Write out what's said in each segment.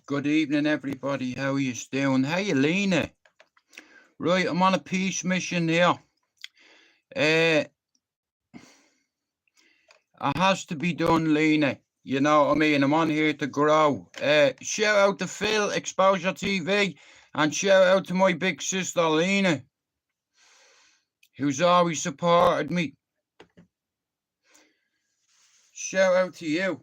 Good evening, everybody. How are you doing? How you, Lena? Right, I'm on a peace mission here. It has to be done, Lena. You know what I mean? I'm on here to grow. Shout out to Phil, Exposure TV, and shout out to my big sister, Lena, who's always supported me. Shout out to you.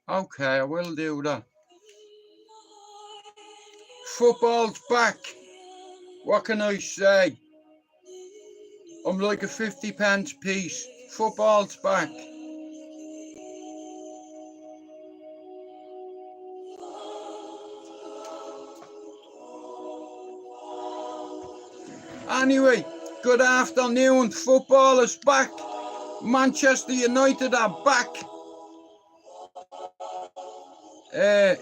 Okay, I will do that. Football's back. What can I say? I'm like a 50-pence piece. Football's back. Anyway, good afternoon. Football is back. Manchester United are back.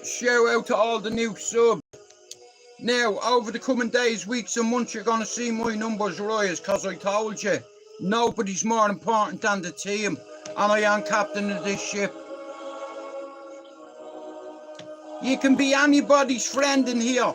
Shout out to all the new subs. Now, over the coming days, weeks and months, you're going to see my numbers rise, because I told you, nobody's more important than the team, and I am captain of this ship. You can be anybody's friend in here.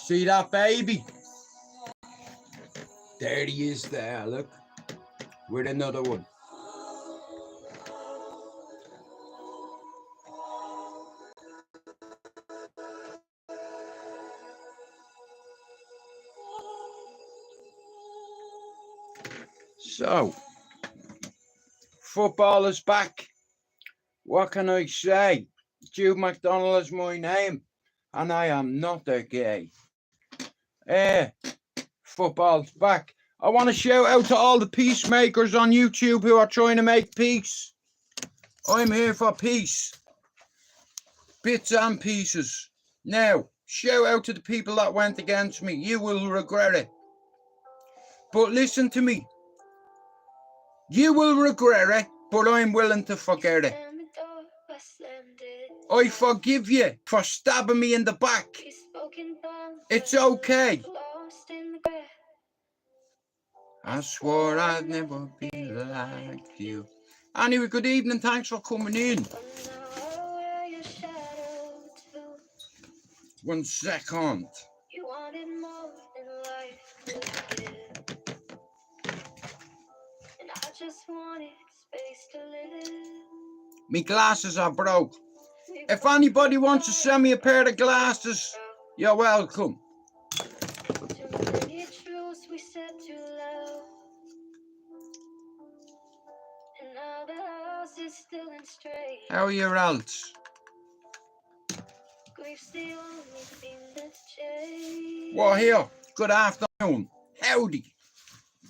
See that, baby? There he is there, look. With another one. So, football is back. What can I say? Jude McDonald is my name, and I am not a gay. Football's back. I want to shout out to all the peacemakers on YouTube who are trying to make peace. I'm here for peace. Bits and pieces. Now, shout out to the people that went against me. You will regret it. But listen to me. You will regret it, but I'm willing to forget it. I forgive you for stabbing me in the back. It's okay. I swore I'd never be like you. Anyway, good evening. Thanks for coming in. 1 second. You wanted more than life could give. And I just wanted space to live. Me glasses are broke. If anybody wants to send me a pair of glasses, you're welcome. How are your else? What here? Good afternoon. Howdy.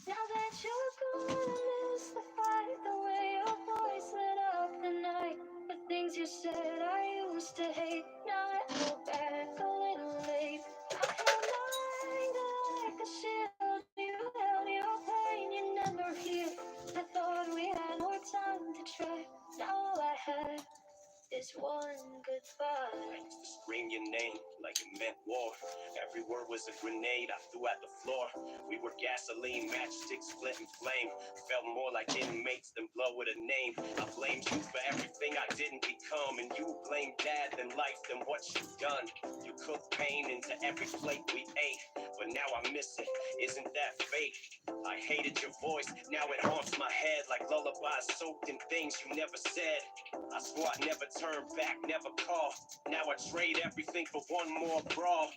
Now that you're gonna lose the fight, the way your voice lit up the night, the things you said I used to hate, now I go back a little late. I held my anger like a shield, you held your pain, you never healed. I thought we had more time to try, now all I had is one goodbye. Ring your name like like it meant war. Every word was a grenade I threw at the floor. We were gasoline, matchsticks, split and flame. Felt more like inmates than blood with a name. I blamed you for everything I didn't become, and you blamed dad than life than what you done. You cooked pain into every plate we ate, but now I miss it. Isn't that fate? I hated your voice, now it haunts my head like lullabies soaked in things you never said. I swore I'd never turn back, never call. Now I trade everything for one more brawl.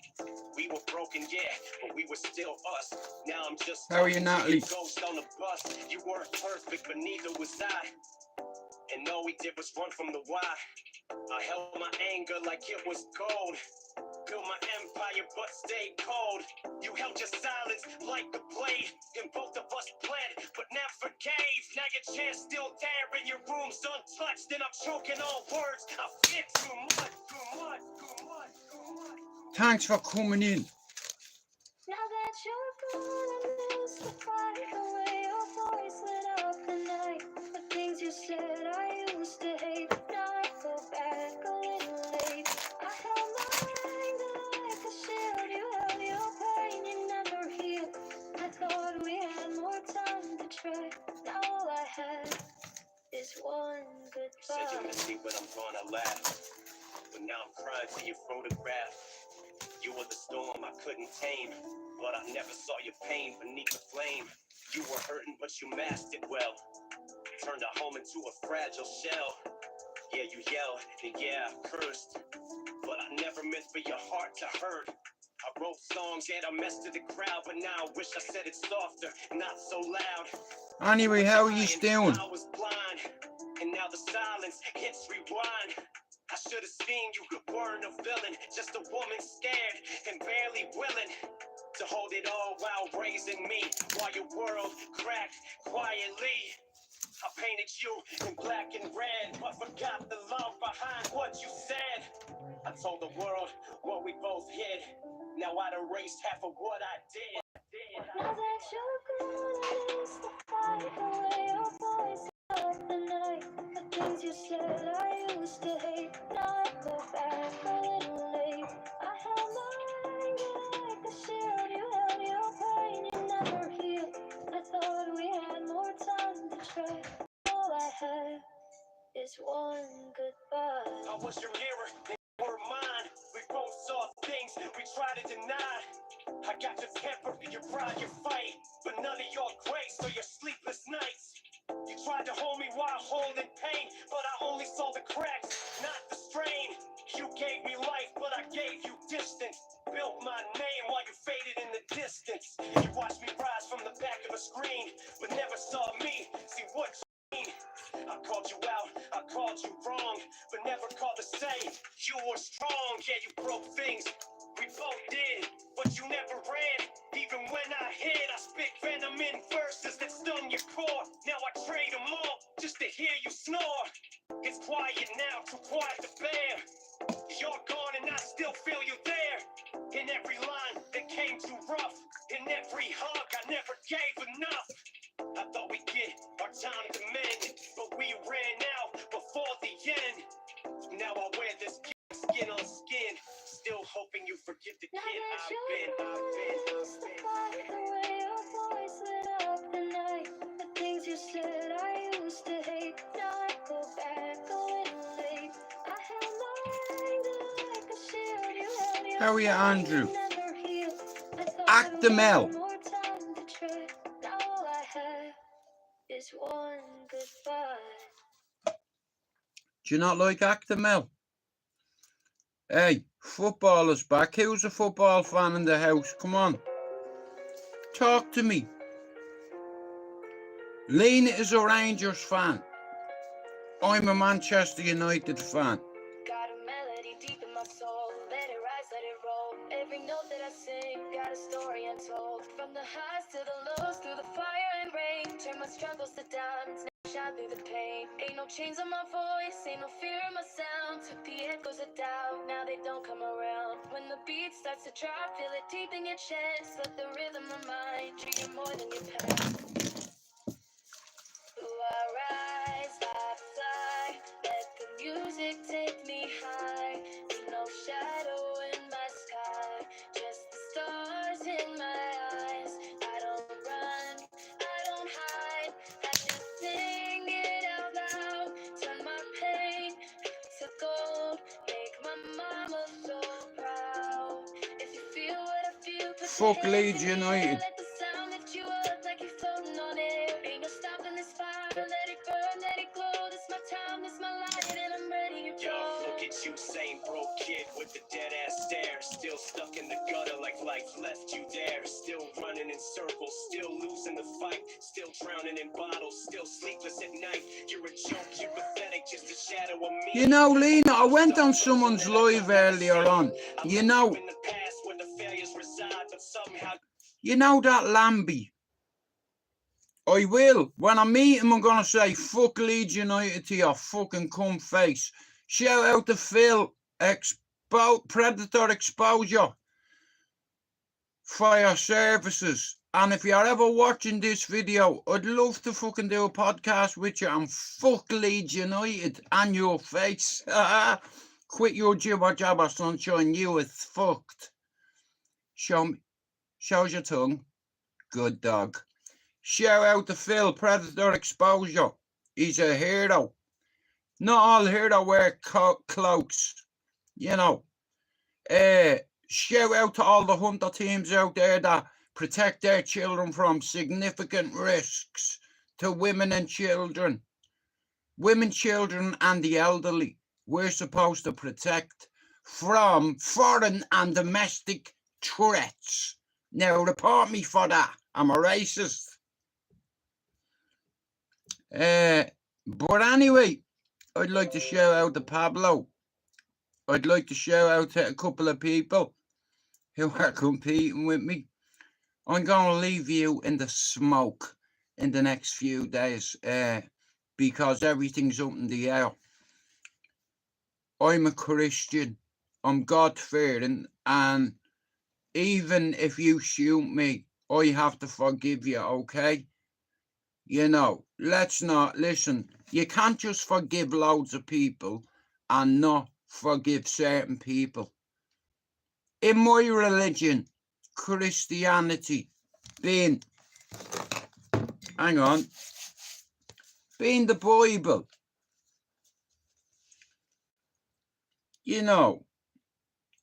We were broken, yeah, but we were still us. Now I'm just How are you, Natalie? ghost on the bus. You weren't perfect, but neither was I. And all we did was run from the why. I held my anger like it was gold. Built my empire, but stayed cold. You held your silence like the blade, and both of us bled, but never gave. Now your chair's still there, and your room's untouched, and I'm choking on words. I fear too much, too much, too much, too much. Thanks for coming in. Now that you're gone, I miss the fight, the way your voice lit up the night. The things you said I used to hate. Now I go back a little late. I held my anger like a shield. You held your pain, you never healed. I thought we had more time to try. Now all I had is one goodbye. Said you miss me, but I'm gonna laugh. But now I'm crying to your photograph. You were the storm I couldn't tame, but I never saw your pain beneath the flame. You were hurting, but you masked it well. Turned our home into a fragile shell. Yeah, you yelled, and yeah, I cursed, but I never meant for your heart to hurt. I wrote songs and I messed to the crowd, but now I wish I said it softer, not so loud. Anyway, how are you doing? I was blind, and now the silence hits rewind. I should have seen you weren't a villain, just a woman scared and barely willing to hold it all while raising me, while your world cracked quietly. I painted you in black and red, but forgot the love behind what you said. I told the world what we both hid. Now I'd erased half of what I did. Now that you're gone, I miss the fight, the way your voice lit the night. The things you said I used to hate. Now I go back a little late. I held my anger like a shield. You held your pain, you never healed. I thought we had more time to try. All I had is one goodbye. I was your mirror, and you were mine. We both saw things we tried to deny. I got your temper, your pride, your fight, but none of your grace or your sleepless nights. You tried to hold me while holding pain, but I only saw the cracks, not the strain. You gave me life, but I gave you distance. Built my name while you faded in the distance. You watched me rise from the back of a screen, but never saw me see what you mean. I called you out, I called you wrong, but never called to say you were strong. Yeah, you broke things, we both did, but you never ran. Even when I hid, I spit venom in verses that stung your core. Now I trade them all just to hear you snore. It's quiet now, too quiet to bear. You're gone and I still feel you there. In every line that came too rough, in every hug I never gave enough. I thought we'd get our time to mend, but we ran out before the end. Now I wear this skin on skin, still hoping you forget the kid I've been. The way your voice lit up the night, the things you said I used to hate. Now I go back a little late. I held my anger like a shield. You held your How are you, Andrew? never healed. I thought Act the we Mel. had more time to try. Now all I have is one goodbye. Do you not like Actor Mel? Hey, footballers back. Who's a football fan in the house? Come on. Talk to me. Lena is a Rangers fan. I'm a Manchester United fan. Got a melody deep in my soul. Let it rise, let it roll. Every note that I sing got a story untold. From the highs to the lows, through the fire and rain. Turn my struggles to diamonds, now shine through the pain. Ain't no chains on my voice, ain't no fear in my sound. Took the echoes of doubt, now they don't come around. When the beat starts to drop, feel it deep in your chest. Let the rhythm remind you you're more than your past. I rise, I fly, let the music take me high. No shadow in my sky. Fuck Leeds United. Let the sound lift you up like you're floating on air. Ain't no stopping this fire. Let it burn, let it glow. This my time, this my light, and I'm ready to Yo, go. look at you, same broke kid with the dead ass stare. Still stuck in the gutter like life left you there. Still running in circles, still losing the fight. Still drowning in bottles, still sleepless at night. You're a joke, you're pathetic, just a shadow of me. You know, Lena, I went on someone's live earlier on. You know, In the past where the failures reside, but somehow you know that Lambie. I will. When I meet him, I'm going to say, fuck Leeds United to your fucking cum face. Shout out to Phil, Predator Exposure, for your services. And if you're ever watching this video, I'd love to fucking do a podcast with you and fuck Leeds United and your face. Quit your jibber jabber, sunshine. You is fucked. Shows your tongue. Good dog. Shout out to Phil, Predator Exposure. He's a hero. Not all heroes wear cloaks, you know. Shout out to all the hunter teams out there that protect their children from significant risks, to women and children. Women, children and the elderly. We're supposed to protect from foreign and domestic threats. Now report me for that. I'm a racist. But anyway, I'd like to shout out to Pablo. I'd like to shout out to a couple of people who are competing with me. I'm going to leave you in the smoke in the next few days because everything's up in the air. I'm a Christian. I'm God-fearing, and even if you shoot me, I have to forgive you, okay? You know, let's not, listen, you can't just forgive loads of people and not forgive certain people. In my religion, Christianity, being the Bible, you know,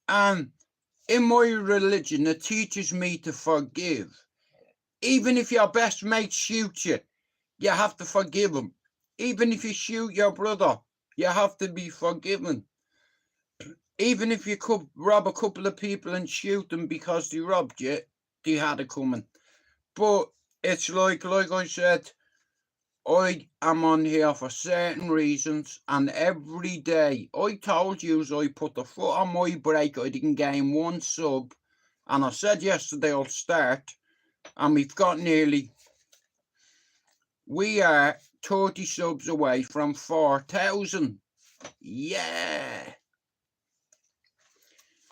and in my religion, it teaches me to forgive. Even if your best mate shoots you, you have to forgive him. Even if you shoot your brother, you have to be forgiven. Even if you could rob a couple of people and shoot them because they robbed you, they had it coming. But it's like I said, I am on here for certain reasons, and every day, I told you as I put the foot on my brake, I didn't gain one sub, and I said yesterday I'll start, and we've got we are 30 subs away from 4,000. Yeah.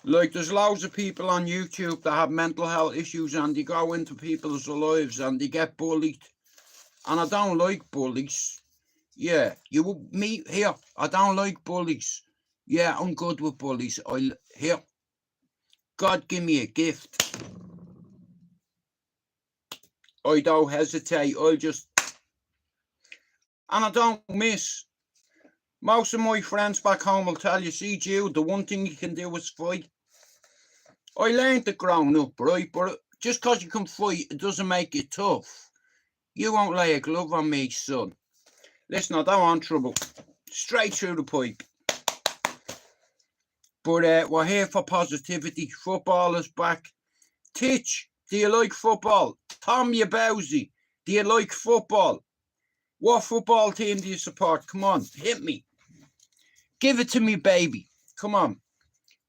Like, there's loads of people on YouTube that have mental health issues and they go into people's lives and they get bullied. And I don't like bullies. Yeah, you will meet here. I don't like bullies. Yeah, I'm good with bullies. Here. God give me a gift. I don't hesitate. I'll just... And I don't miss. Most of my friends back home will tell you, see, Jude, the one thing you can do is fight. I learned it growing up, right? But just because you can fight, it doesn't make you tough. You won't lay a glove on me, son. Listen, I don't want trouble. Straight through the pipe. But we're here for positivity. Football is back. Titch, do you like football? Tom Yabowsy, do you like football? What football team do you support? Come on, hit me. Give it to me, baby. Come on.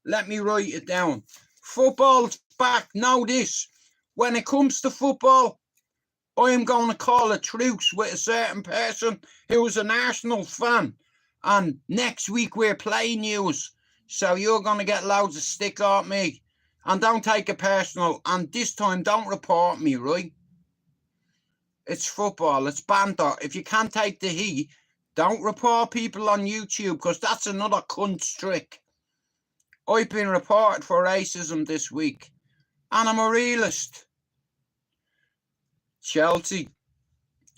Let me write it down. Football's back. Know this. When it comes to football, I am going to call a truce with a certain person who is an Arsenal fan. And next week we're playing yous. So you're going to get loads of stick at me. And don't take it personal. And this time, don't report me, right? It's football. It's banter. If you can't take the heat, don't report people on YouTube, because that's another cunt's trick. I've been reported for racism this week. And I'm a realist. Chelsea.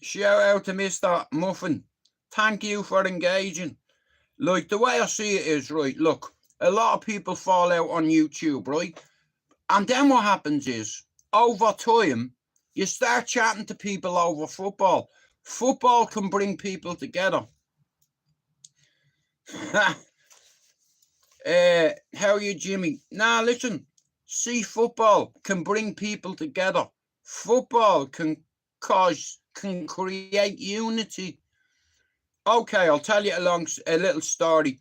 Shout out to Mr. Muffin. Thank you for engaging. Like, the way I see it is, right, look, a lot of people fall out on YouTube, right? And then what happens is, over time, you start chatting to people over football. Football can bring people together. How are you, Jimmy? Nah, listen. See, football can bring people together. Football can create unity. Okay, I'll tell you a little story.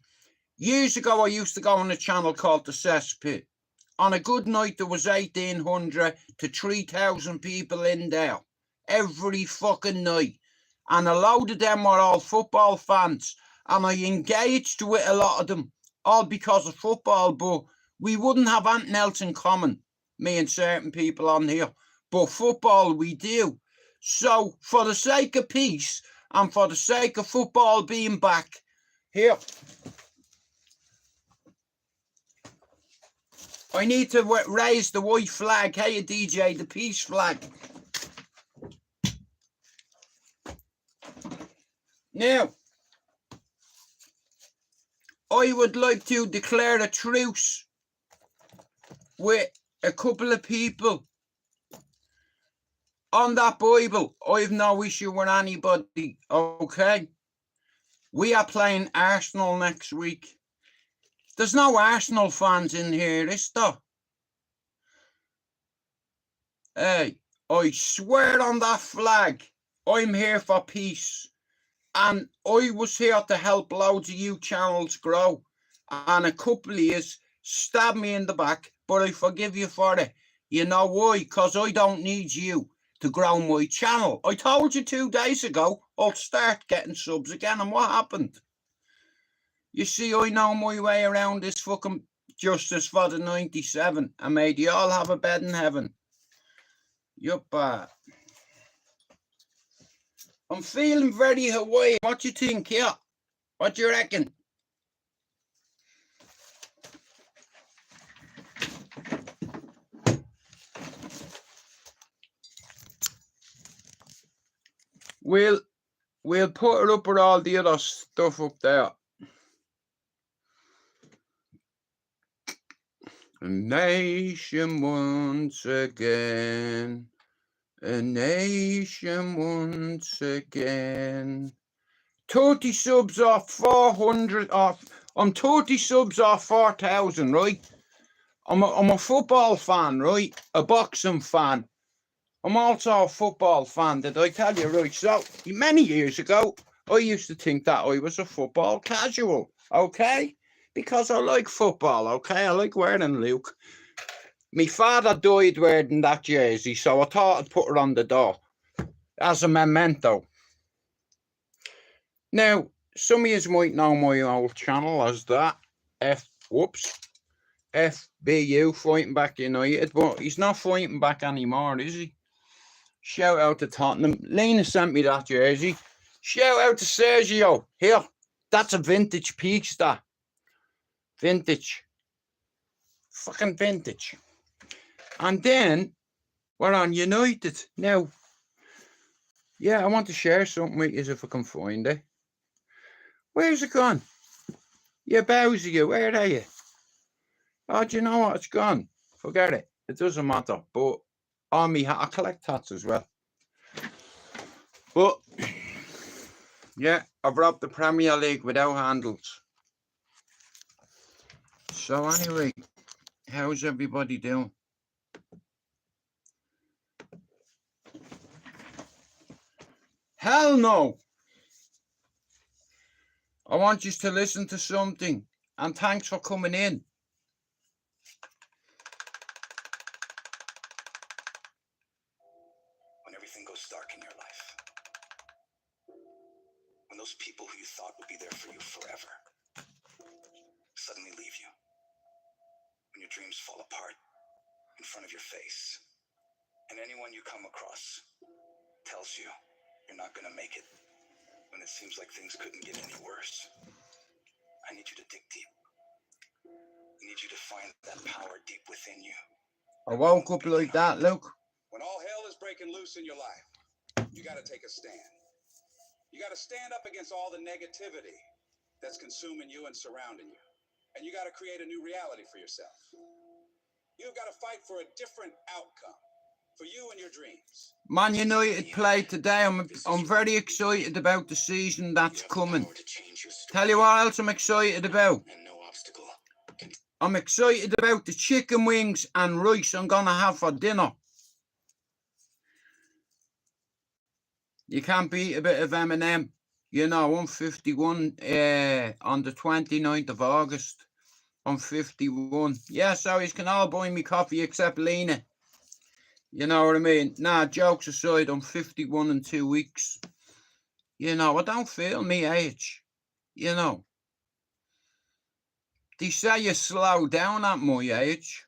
Years ago, I used to go on a channel called the Cesspit. On a good night, there was 1,800 to 3,000 people in there every fucking night. And a load of them were all football fans. And I engaged with a lot of them, all because of football. But we wouldn't have anything else in common, me and certain people on here. But football, we do. So, for the sake of peace and for the sake of football being back, here, I need to raise the white flag. Hey, DJ, the peace flag. Now, I would like to declare a truce with a couple of people on that Bible. I have no issue with anybody, okay? We are playing Arsenal next week. There's no Arsenal fans in here, is there? Hey, I swear on that flag, I'm here for peace. And I was here to help loads of you channels grow. And a couple of years stabbed me in the back, but I forgive you for it. You know why? Because I don't need you to grow my channel. I told you 2 days ago I'll start getting subs again, and what happened? You see, I know my way around this fucking justice for the 97, and may you all have a bed in heaven. Yup. I'm feeling very Hawaii. What do you think here? What do you reckon? We'll put it up with all the other stuff up there. A nation once again. A nation once again. 30 subs off 400 off. I'm 30 subs off 4,000, right? I'm a football fan, right? A boxing fan. I'm also a football fan, did I tell you, right? So, many years ago, I used to think that I was a football casual, okay? Because I like football, okay? I like wearing Luke. My father died wearing that jersey, so I thought I'd put it on the door as a memento. Now, some of you might know my old channel as that. FBU, Fighting Back United, but he's not fighting back anymore, is he? Shout out to Tottenham. Lena sent me that jersey. Shout out to Sergio. Here, that's a vintage piece, that. Vintage. Fucking vintage. And then, we're on United. Now, yeah, I want to share something with you if I can find it. Where's it gone? You Bowser, you, where are you? Oh, do you know what? It's gone. Forget it. It doesn't matter. But on me, I collect hats as well. But, yeah, I've robbed the Premier League without handles. So anyway, how's everybody doing? Hell no! I want you to listen to something. And thanks for coming in. When everything goes dark in your life, when those people who you thought would be there for you forever suddenly leave you, when your dreams fall apart in front of your face, and anyone you come across tells you you're not going to make it, when it seems like things couldn't get any worse, I need you to dig deep. I need you to find that power deep within you. I woke up like that, look. When all hell is breaking loose in your life, you got to take a stand. You got to stand up against all the negativity that's consuming you and surrounding you. And you got to create a new reality for yourself. You've got to fight for a different outcome for you and your dreams. Man United play today. I'm very excited about the season that's coming. Tell you what else I'm excited about. I'm excited about the chicken wings and rice I'm gonna have for dinner. You can't beat a bit of M&M. You know, I'm 51 on the 29th of August. I'm 51. Yeah, so you can all buy me coffee except Lena. You know what I mean? Nah, jokes aside, I'm 51 in 2 weeks. You know, I don't feel me age. You know. They say you slow down at my age.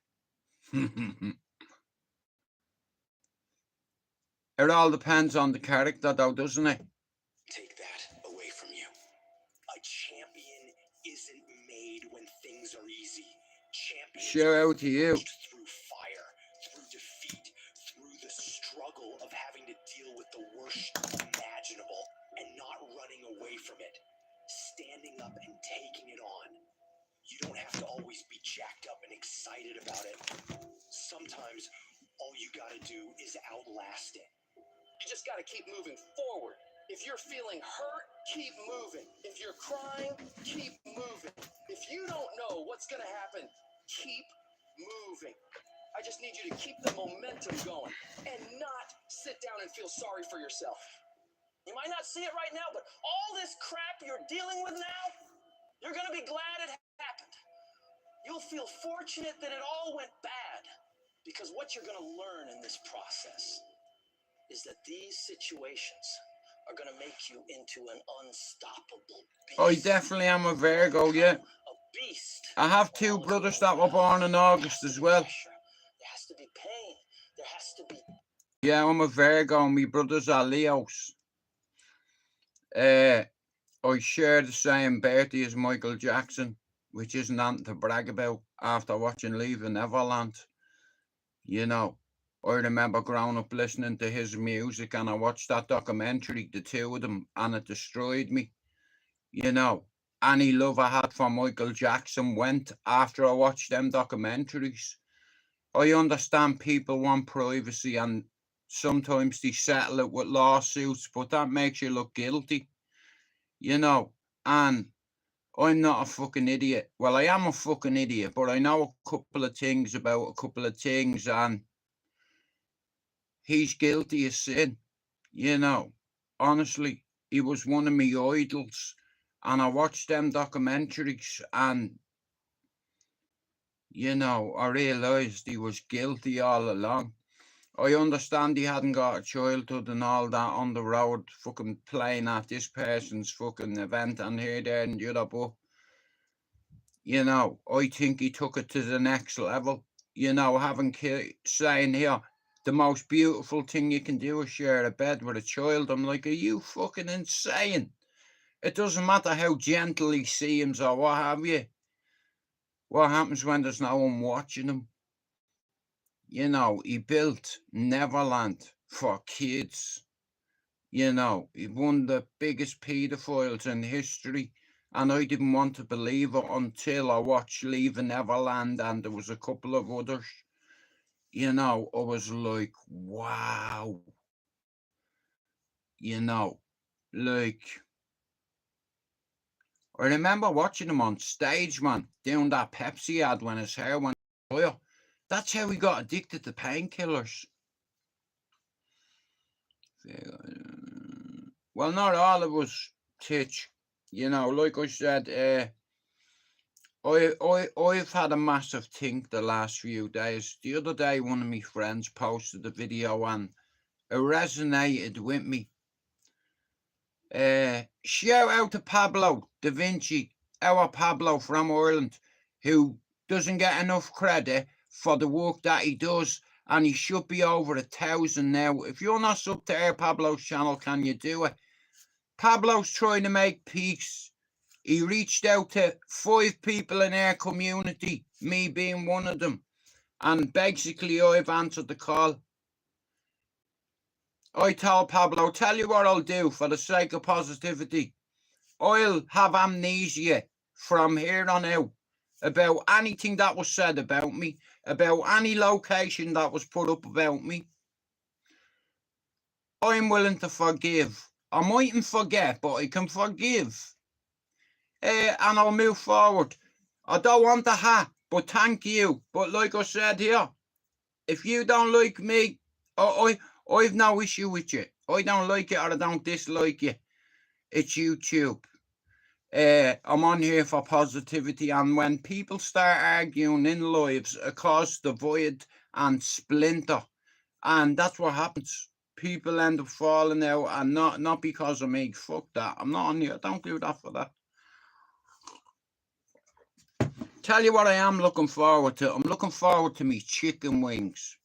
It all depends on the character though, doesn't it? Take that away from you. A champion isn't made when things are easy. Champions Shout out to you. through fire, through defeat, through the struggle of having to deal with the worst imaginable and not running away from it. Standing up and taking it on. You don't have to always be jacked up and excited about it. Sometimes all you gotta do is outlast it. You just gotta keep moving forward. If you're feeling hurt, keep moving. If you're crying, keep moving. If you don't know what's gonna happen, keep moving. I just need you to keep the momentum going and not sit down and feel sorry for yourself. You might not see it right now, but all this crap you're dealing with now, you're gonna be glad it happened. You'll feel fortunate that it all went bad, because what you're gonna learn in this process is that these situations are gonna make you into an unstoppable beast. I definitely am a Virgo, yeah. A beast. I have 2 brothers that were born in August as well. There has to be pain. There has to be. Yeah, I'm a Virgo and my brothers are Leos. I share the same birthday as Michael Jackson, which isn't nothing to brag about after watching Leaving Neverland. You know, I remember growing up listening to his music and I watched that documentary, the 2 of them, and it destroyed me. You know, any love I had for Michael Jackson went after I watched them documentaries. I understand people want privacy and sometimes they settle it with lawsuits, but that makes you look guilty. You know, and I'm not a fucking idiot. Well, I am a fucking idiot, but I know a couple of things about a couple of things, and he's guilty of sin. You know, honestly, he was one of my idols, and I watched them documentaries, and you know, I realised he was guilty all along. I understand he hadn't got a childhood and all that on the road, fucking playing at this person's fucking event and here, there, and the other, but you know, I think he took it to the next level. You know, saying here, the most beautiful thing you can do is share a bed with a child. I'm like, are you fucking insane? It doesn't matter how gentle he seems or what have you. What happens when there's no one watching him? You know, he built Neverland for kids. You know, he won the biggest paedophiles in history. And I didn't want to believe it until I watched Leaving Neverland and there was a couple of others. You know, I was like, wow. You know, like, I remember watching him on stage, man, doing that Pepsi ad when his hair went higher. That's how he got addicted to painkillers. Well, not all of us, Titch. You know, like I said, I've had a massive think the last few days. The other day, one of my friends posted a video and it resonated with me. Shout out to Pablo Da Vinci, our Pablo from Ireland, who doesn't get enough credit for the work that he does, and he should be over 1,000 now. If you're not sub to Air Pablo's channel, can you do it? Pablo's trying to make peace. He reached out to 5 people in our community, me being one of them, and basically I've answered the call. I told Pablo, tell you what I'll do for the sake of positivity. I'll have amnesia from here on out about anything that was said about me, about any location that was put up about me, I'm willing to forgive. I mightn't forget, but I can forgive. And I'll move forward. I don't want the hat, but thank you. But like I said here, if you don't like me, I've no issue with you. I don't like it or I don't dislike you. It's YouTube. I'm on here for positivity, and when people start arguing in lives, it causes divide and splinter, and that's what happens. People end up falling out, and not because of me. Fuck that. I'm not on here. Don't do that for that. Tell you what I am looking forward to. I'm looking forward to me chicken wings,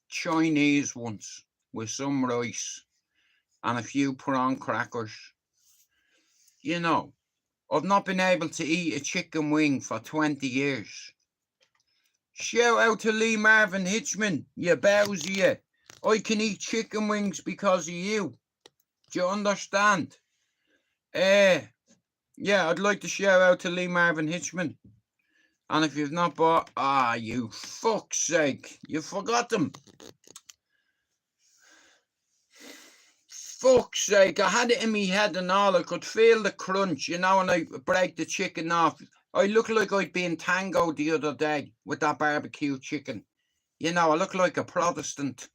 Chinese ones with some rice and a few prawn crackers. You know, I've not been able to eat a chicken wing for 20 years. Shout out to Lee Marvin Hitchman, you bowsy you. I can eat chicken wings because of you. Do you understand? Yeah, I'd like to shout out to Lee Marvin Hitchman. And if you've not bought, you fuck's sake, you forgot them. Fuck's sake, I had it in me head and all. I could feel the crunch, you know, when I break the chicken off. I look like I'd been tango the other day with that barbecue chicken. You know, I look like a Protestant.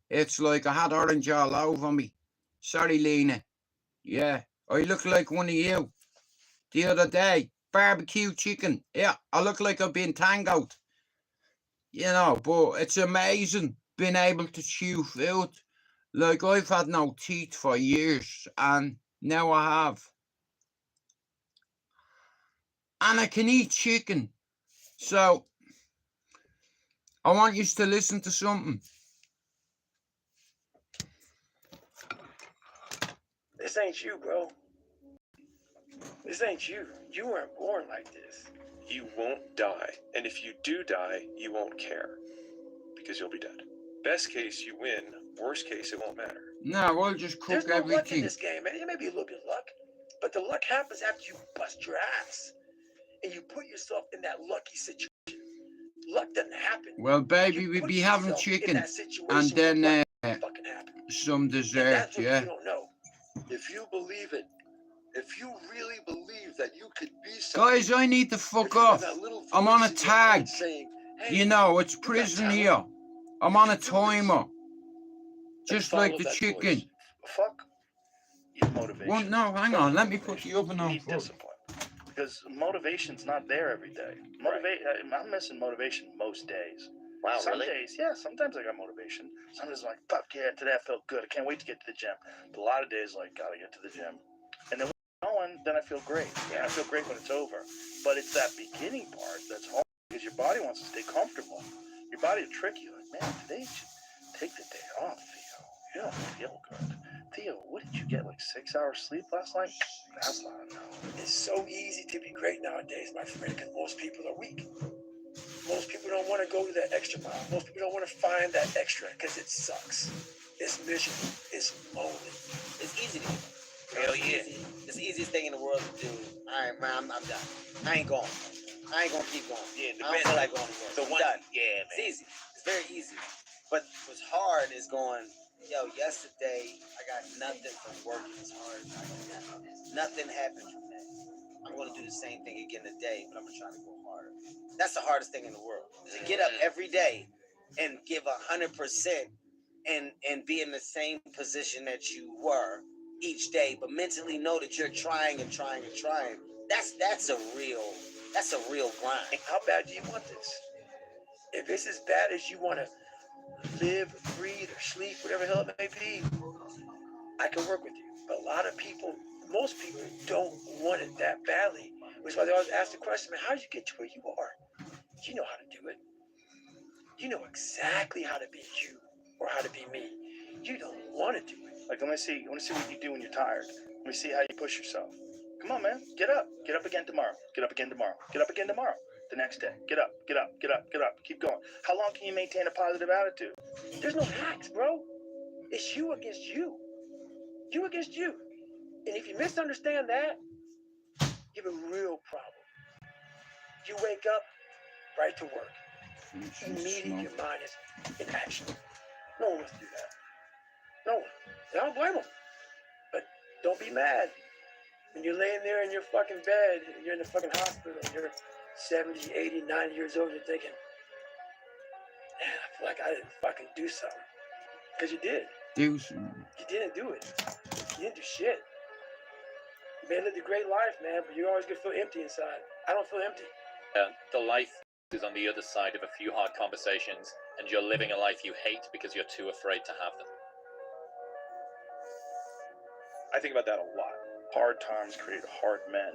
It's like I had orange all over me. Sorry, Lena. Yeah, I look like one of you the other day. Barbecue chicken. Yeah, I look like I've been tangoed. You know, but it's amazing being able to chew food. Like, I've had no teeth for years, and now I have. And I can eat chicken. So, I want you to listen to something. This ain't you, bro. This ain't you. You weren't born like this. You won't die, and if you do die, you won't care, because you'll be dead. Best case, you win. Worst case, it won't matter. No, we'll just There's cook no luck in everything. this game, man. There may be a little bit of luck, but the luck happens after you bust your ass and you put yourself in that lucky situation. Luck doesn't happen. Well, baby, You we'd put be having yourself in chicken that situation and where then luck fucking happen. some And dessert, that's what yeah. you don't know. If you believe it, if you really believe that you could be something, Guys, I need to fuck if you have off. that little I'm on a voice in your head tag. saying, hey, You know, it's got prison talent. here. I'm You on a can do this. timer. then Just like follow the that chicken. voice. Fuck your motivation. Well, no, hang Fuck on. Let me motivation. put you up and You on need foot. discipline. Because motivation's not there every day. I'm missing motivation most days. Wow, Some really? days, yeah, sometimes I got motivation. Sometimes I'm like, fuck yeah, today I felt good. I can't wait to get to the gym. But a lot of days, like, gotta get to the gym. And then when I'm going, then I feel great. And I feel great when it's over. But it's that beginning part that's hard because your body wants to stay comfortable. Your body will trick you. Like, man, today you should take the day off, Theo. You don't feel good. Theo, what did you get, like 6 hours sleep last night? That's not enough. It's so easy to be great nowadays, my friend, because most people are weak. Most people don't want to go to that extra mile. Most people don't want to find that extra because it sucks. It's miserable. It's lonely. It's easy to do. Hell yeah. It's the easiest thing in the world to do. All right, man, I'm done. I ain't going. I ain't gonna keep going. Yeah, I don't feel like going to work. The I'm one, done. yeah, man. It's easy. It's very easy. But what's hard is going, yo, yesterday I got nothing from working as hard as I can. Nothing happened from that. I'm gonna do the same thing again today, but I'm gonna try to go harder. That's the hardest thing in the world. Is to get up every day and give 100% and be in the same position that you were each day, but mentally know that you're trying and trying and trying. That's a real grind. How bad do you want this? If it's as bad as you want to live, breathe, or sleep, whatever the hell it may be, I can work with you. But a lot of people, most people don't want it that badly. Which is why they always ask the question, man, how did you get to where you are? You know how to do it. You know exactly how to be you or how to be me. You don't want to do it. Like, let me see what you do when you're tired. Let me see how you push yourself. Come on, man. Get up. Get up again tomorrow. Get up again tomorrow. Get up again tomorrow. The next day. Get up. Get up. Get up. Get up. Keep going. How long can you maintain a positive attitude? There's no hacks, bro. It's you against you. You against you. And if you misunderstand that, you have a real problem. You wake up, right to work. Immediately your mind is in action. No one wants to do that. No one. I don't blame them. But don't be mad. When you're laying there in your fucking bed, and you're in the fucking hospital, and you're 70, 80, 90 years old, you're thinking, man, I feel like I didn't fucking do something. Because you did. Do something. You didn't do it. You didn't do shit. You may have lived a great life, man, but you're always going to feel empty inside. I don't feel empty. The life is on the other side of a few hard conversations, and you're living a life you hate because you're too afraid to have them. I think about that a lot. Hard times create hard men.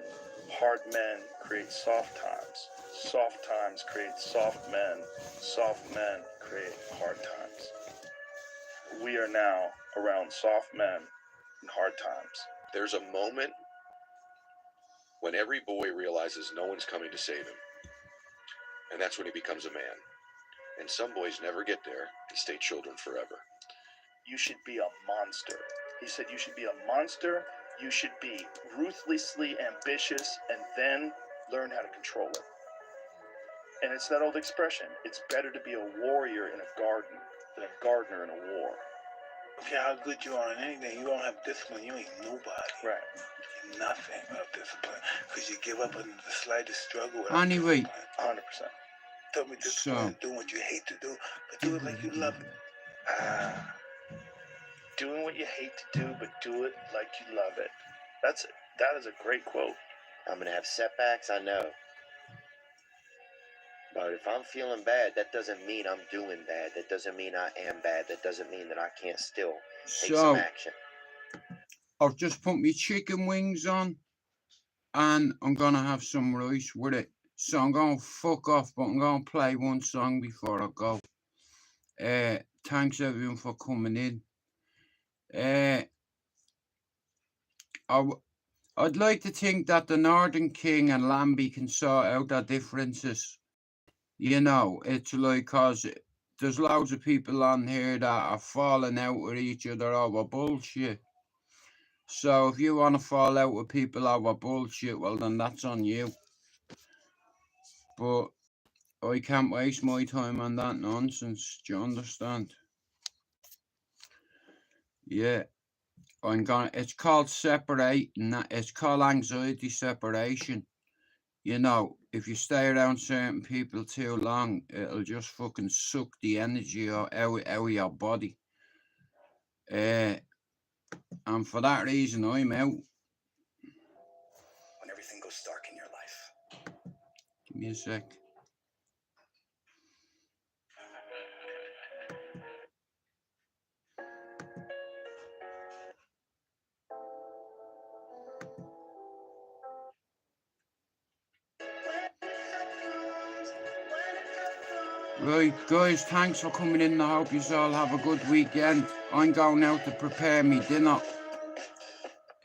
Hard men create soft times. Soft times create soft men. Soft men create hard times. We are now around soft men in hard times. There's a moment when every boy realizes no one's coming to save him. And that's when he becomes a man. And some boys never get there and stay children forever. You should be a monster. He said you should be a monster. You should be ruthlessly ambitious and then learn how to control it. And it's that old expression, it's better to be a warrior in a garden than a gardener in a war. Okay, how good you are in anything, you don't have discipline, you ain't nobody. Right. You're nothing without discipline, because you give up on the slightest struggle. Anyway. 100%. Tell me discipline, doing what you hate to do, but do it like you love it. Doing what you hate to do, but do it like you love it. That's it. That is a great quote. I'm going to have setbacks, I know. But if I'm feeling bad, that doesn't mean I'm doing bad. That doesn't mean I am bad. That doesn't mean that I can't still take some action. I've just put my chicken wings on, and I'm going to have some rice with it. So I'm going to fuck off, but I'm going to play one song before I go. Thanks everyone for coming in. I'd like to think that the Northern King and Lambie can sort out their differences. You know, it's like, cause there's loads of people on here that are falling out with each other over bullshit. So if you want to fall out with people over bullshit, well then that's on you. But I can't waste my time on that nonsense. Do you understand? Yeah. It's called separating. It's called anxiety separation. You know, if you stay around certain people too long, it'll just fucking suck the energy out of your body. And for that reason, I'm out. When everything goes dark in your life. Give me a sec. Right, guys, thanks for coming in. I hope you all have a good weekend. I'm going out to prepare me dinner.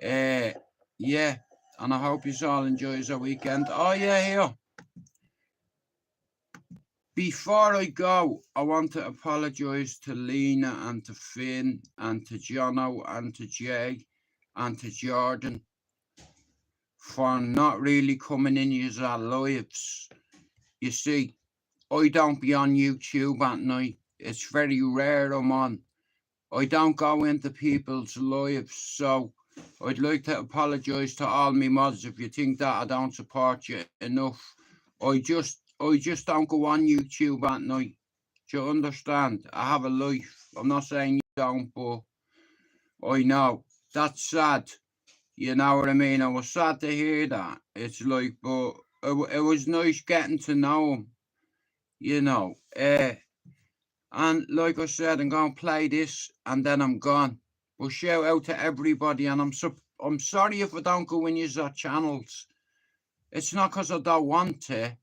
Yeah, and I hope you all enjoy your weekend. Oh, yeah, here. Before I go, I want to apologise to Lena and to Finn and to Jono and to Jay and to Jordan for not really coming in your lives. You see, I don't be on YouTube at night. It's very rare I'm on. I don't go into people's lives, so I'd like to apologise to all my mods if you think that I don't support you enough. I just don't go on YouTube at night. Do you understand? I have a life. I'm not saying you don't, but I know. That's sad. You know what I mean? I was sad to hear that. It's like, but it was nice getting to know him. You know, and like I said, I'm going to play this and then I'm gone. But shout out to everybody, and I'm sorry if I don't go in your channels. It's not because I don't want to.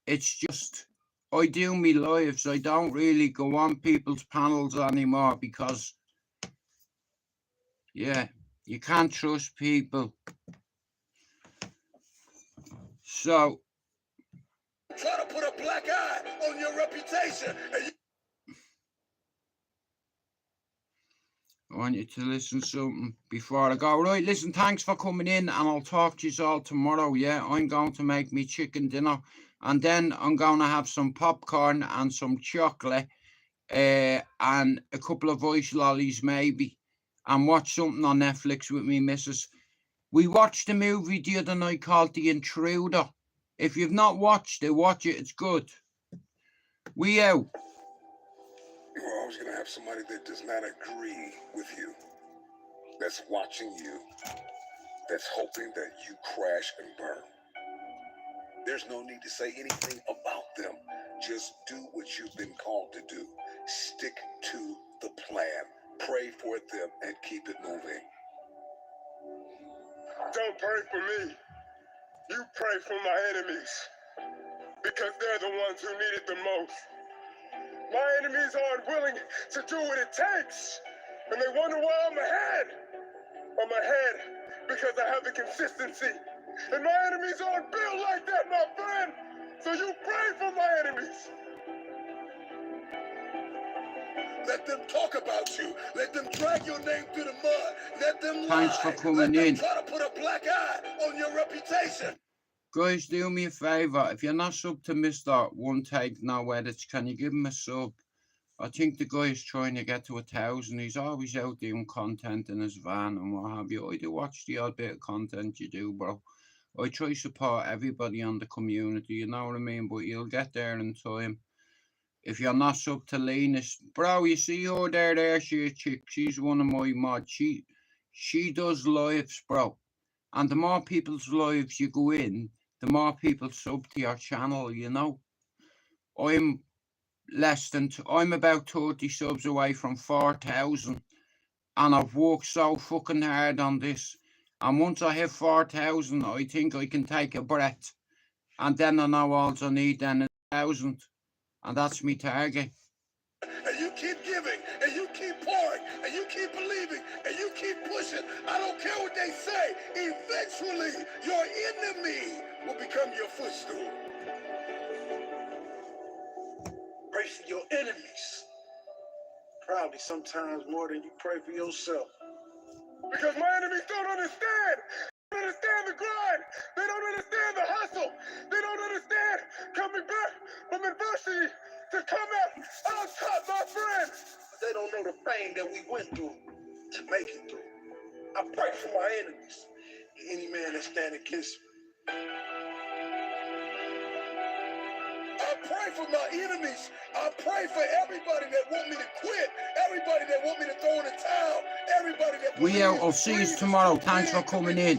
It's just I do me lives. I don't really go on people's panels anymore because, yeah, you can't trust people. So. Try to put a black eye on your reputation. I want you to listen to something before I go. Right, listen, thanks for coming in, and I'll talk to you all tomorrow. Yeah, I'm going to make me chicken dinner, and then I'm going to have some popcorn and some chocolate and a couple of ice lollies maybe, and watch something on Netflix with me missus. We watched a movie the other night called The Intruder. If you've not watched it, watch it. It's good. We out. You're always going to have somebody that does not agree with you, that's watching you, that's hoping that you crash and burn. There's no need to say anything about them. Just do what you've been called to do. Stick to the plan. Pray for them and keep it moving. Don't pray for me. You pray for my enemies, because they're the ones who need it the most. My enemies aren't willing to do what it takes, and they wonder why I'm ahead. I'm ahead because I have the consistency, and my enemies aren't built like that, my friend. So you pray for my enemies. Let them talk about you. Let them drag your name through the mud. Let them lie. Thanks for coming Let them in. try to put a black eye on your reputation. Guys, do me a favour. If you're not subbed to Mr. One Take No Edits, can you give him a sub? I think the guy is trying to get to 1,000. He's always out doing content in his van and what have you. I do watch the odd bit of content you do, bro. I try to support everybody on the community, you know what I mean? But you'll get there in time. If you're not subbed to Linus, bro, you see her there, she a chick. She's one of my mods. She does lives, bro. And the more people's lives you go in, the more people sub to your channel, you know. I'm about 30 subs away from 4,000, and I've worked so fucking hard on this. And once I hit 4,000, I think I can take a breath, and then I know all I need then is 1,000, and that's my target. And you keep giving, and you keep pouring, and you keep believing, and you keep pushing. I don't care what they say. Eventually, your enemy will become your footstool. Pray for your enemies. Probably sometimes more than you pray for yourself. Because my enemies don't understand. They don't understand the grind. They don't understand the hustle. They don't understand coming back from adversity to come out on top, my friend. They don't know the pain that we went through to make it through. I pray for my enemies. Any man that stand against me. I pray for my enemies. I pray for everybody that want me to quit. Everybody that want me to throw in the towel. Everybody that We out. I'll see you tomorrow. Thanks for coming in.